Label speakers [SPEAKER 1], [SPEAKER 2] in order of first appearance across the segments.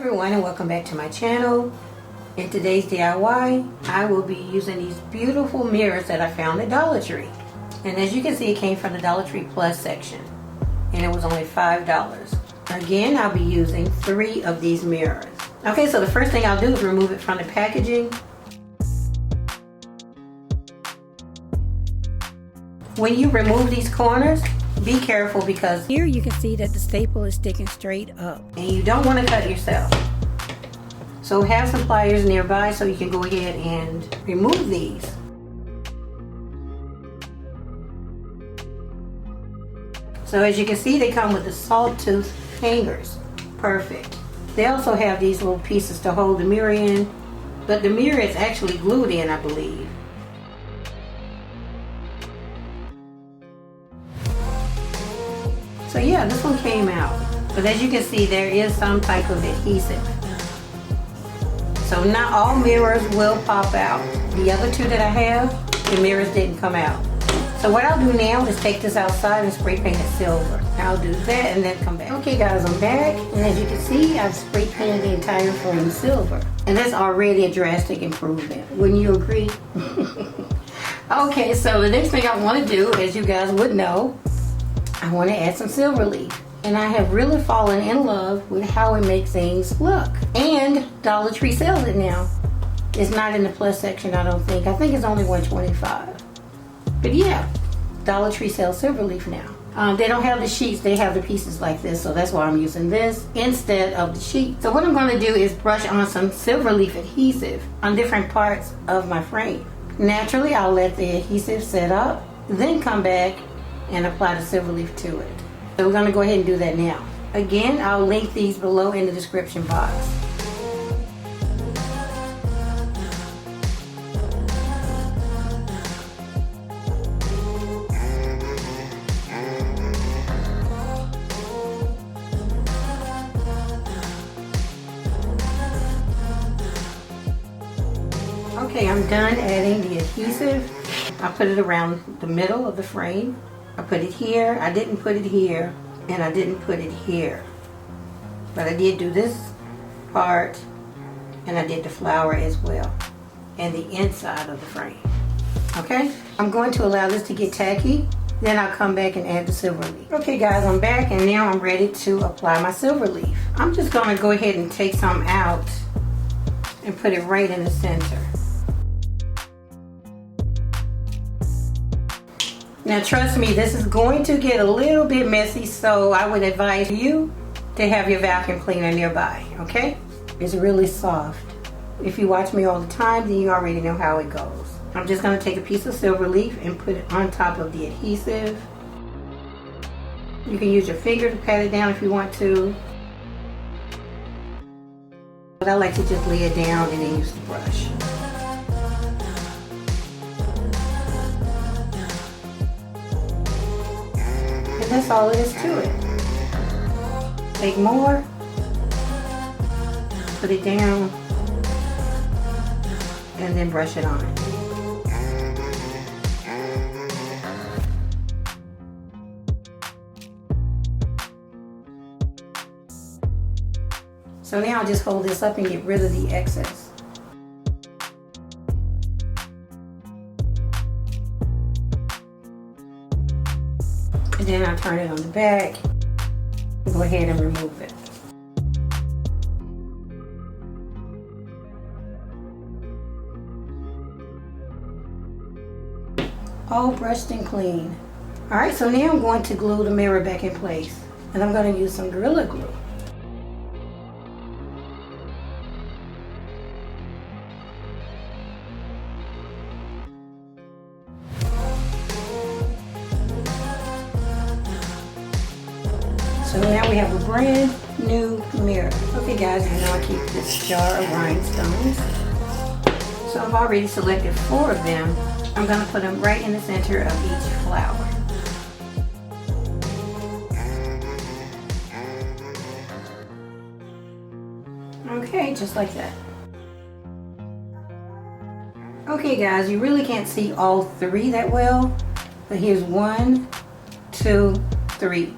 [SPEAKER 1] everyone, and welcome back to my channel. In today's DIY, I will be using these beautiful mirrors that I found at Dollar Tree. And as you can see, it came from the Dollar Tree Plus section, and it was only $5. Again, I'll be using 3 of these mirrors. Okay, so the first thing I'll do is remove it from the packaging. When you remove these corners, be careful because here you can see that the staple is sticking straight up and you don't want to cut yourself. So have some pliers nearby so you can go ahead and remove these. So as you can see, they come with the sawtooth hangers. Perfect. They also have these little pieces to hold the mirror in, but the mirror is actually glued in, I believe. So yeah, this one came out, but as you can see, there is some type of adhesive. So not all mirrors will pop out. The other 2 that I have, the mirrors didn't come out. So what I'll do now is take this outside and spray paint it silver. I'll do that and then come back. Okay guys, I'm back, and as you can see, I've spray painted the entire frame silver. And that's already a drastic improvement. Wouldn't you agree? Okay, so the next thing I want to do, as you guys would know, I want to add some silver leaf. And I have really fallen in love with how it makes things look. And Dollar Tree sells it now. It's not in the plus section, I don't think. I think it's only $1.25. But yeah, Dollar Tree sells silver leaf now. They don't have the sheets, they have the pieces like this, so that's why I'm using this instead of the sheet. So what I'm going to do is brush on some silver leaf adhesive on different parts of my frame. Naturally, I'll let the adhesive set up, then come back and apply the silver leaf to it. So we're going to go ahead and do that now. Again, I'll link these below in the description box. Okay, I'm done adding the adhesive. I put it around the middle of the frame. I put it here, I didn't put it here, and I didn't put it here. But I did do this part, and I did the flower as well, and the inside of the frame. Okay, I'm going to allow this to get tacky, then I'll come back and add the silver leaf. Okay guys, I'm back, and now I'm ready to apply my silver leaf. I'm just going to go ahead and take some out and put it right in the center. Now trust me, this is going to get a little bit messy, so I would advise you to have your vacuum cleaner nearby, okay? It's really soft. If you watch me all the time, then you already know how it goes. I'm just going to take a piece of silver leaf and put it on top of the adhesive. You can use your finger to pat it down if you want to. But I like to just lay it down and then use the brush. That's all it is to it. Take more, put it down, and then brush it on. So now I'll just hold this up and get rid of the excess. And then I'll turn it on the back and go ahead and remove it. All brushed and clean. Alright, so now I'm going to glue the mirror back in place. And I'm going to use some Gorilla Glue. So now we have a brand new mirror. Okay guys, you know I keep this jar of rhinestones. So I've already selected 4 of them. I'm going to put them right in the center of each flower. Okay, just like that. Okay guys, you really can't see all 3 that well, but here's 1, 2, 3.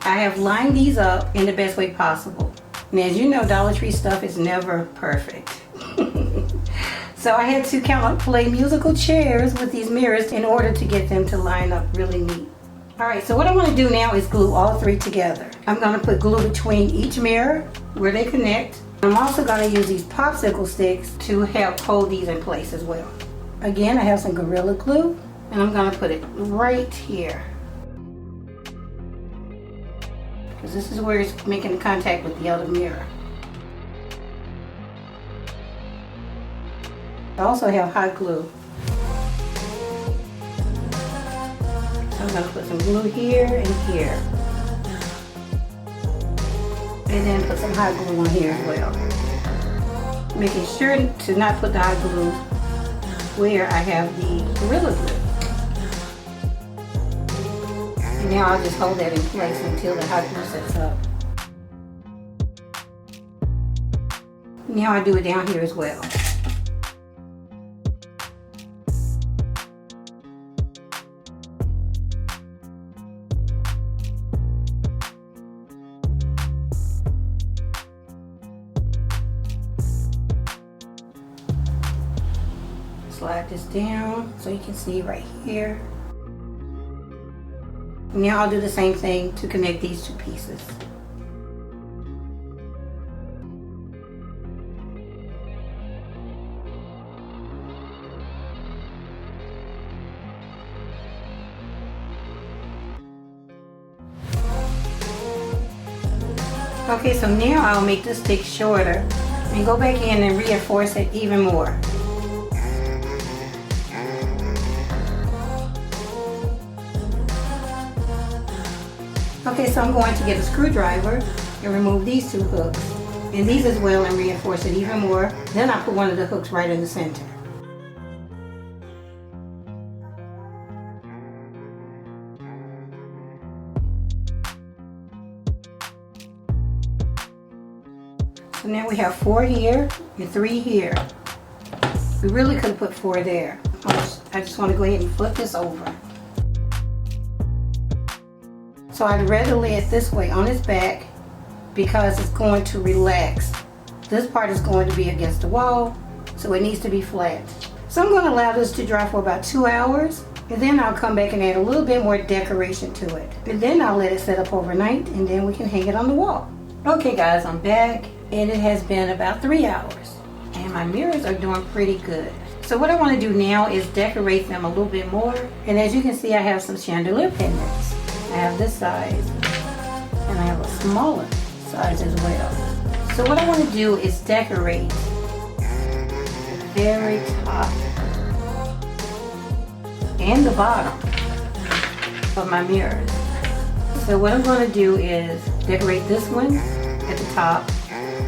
[SPEAKER 1] I have lined these up in the best way possible. And as you know, Dollar Tree stuff is never perfect. So I had to play musical chairs with these mirrors in order to get them to line up really neat. Alright, so what I want to do now is glue all three together. I'm going to put glue between each mirror where they connect. I'm also going to use these popsicle sticks to help hold these in place as well. Again, I have some Gorilla Glue, and I'm going to put it right here, because this is where it's making contact with the other mirror. I also have hot glue. So I'm going to put some glue here and here. And then put some hot glue on here as well. Making sure to not put the hot glue where I have the Gorilla Glue. And now I'll just hold that in place until the hot glue sets up. Now I do it down here as well. Slide this down so you can see right here. Now I'll do the same thing to connect these two pieces. Okay, so now I'll make the stick shorter and go back in and reinforce it even more. Okay, so I'm going to get a screwdriver and remove these two hooks, and these as well, and reinforce it even more. Then I put one of the hooks right in the center. So now we have 4 here and 3 here. We really could have put 4 there. I just want to go ahead and flip this over. So I'd rather lay it this way on its back because it's going to relax. This part is going to be against the wall, so it needs to be flat. So I'm going to allow this to dry for about 2 hours, and then I'll come back and add a little bit more decoration to it. And then I'll let it set up overnight, and then we can hang it on the wall. Okay guys, I'm back, and it has been about 3 hours, and my mirrors are doing pretty good. So what I want to do now is decorate them a little bit more, and as you can see, I have some chandelier pendants. I have this size, and I have a smaller size as well. So what I want to do is decorate the very top and the bottom of my mirrors. So what I'm going to do is decorate this one at the top,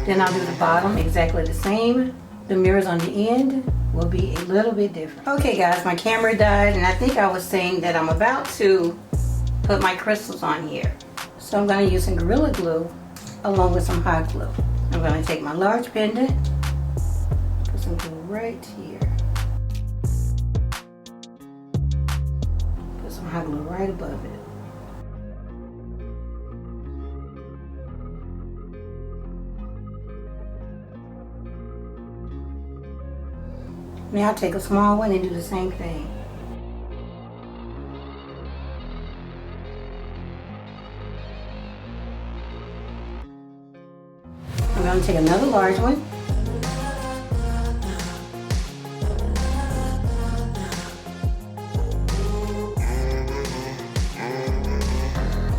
[SPEAKER 1] then I'll do the bottom exactly the same. The mirrors on the end will be a little bit different. Okay guys, my camera died, and I think I was saying that I'm about to put my crystals on here. So I'm going to use some Gorilla Glue along with some hot glue. I'm going to take my large pendant, put some glue right here, put some hot glue right above it. Now I'll take a small one and do the same thing. I'm going to take another large one.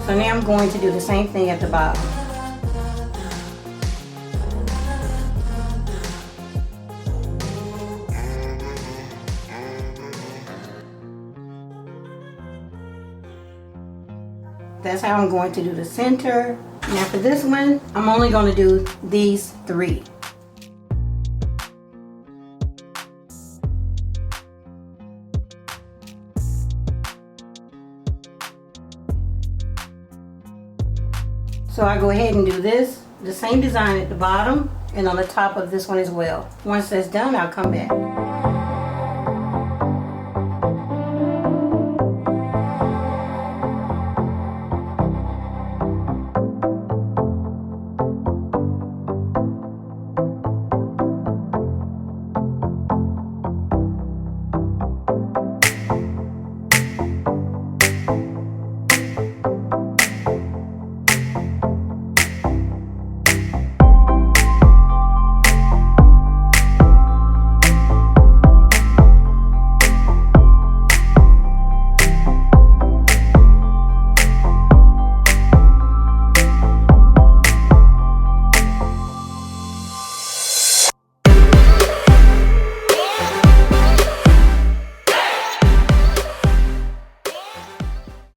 [SPEAKER 1] So now I'm going to do the same thing at the bottom. That's how I'm going to do the center. Now for this one, I'm only going to do these 3. So I go ahead and do this, the same design at the bottom and on the top of this one as well. Once that's done, I'll come back.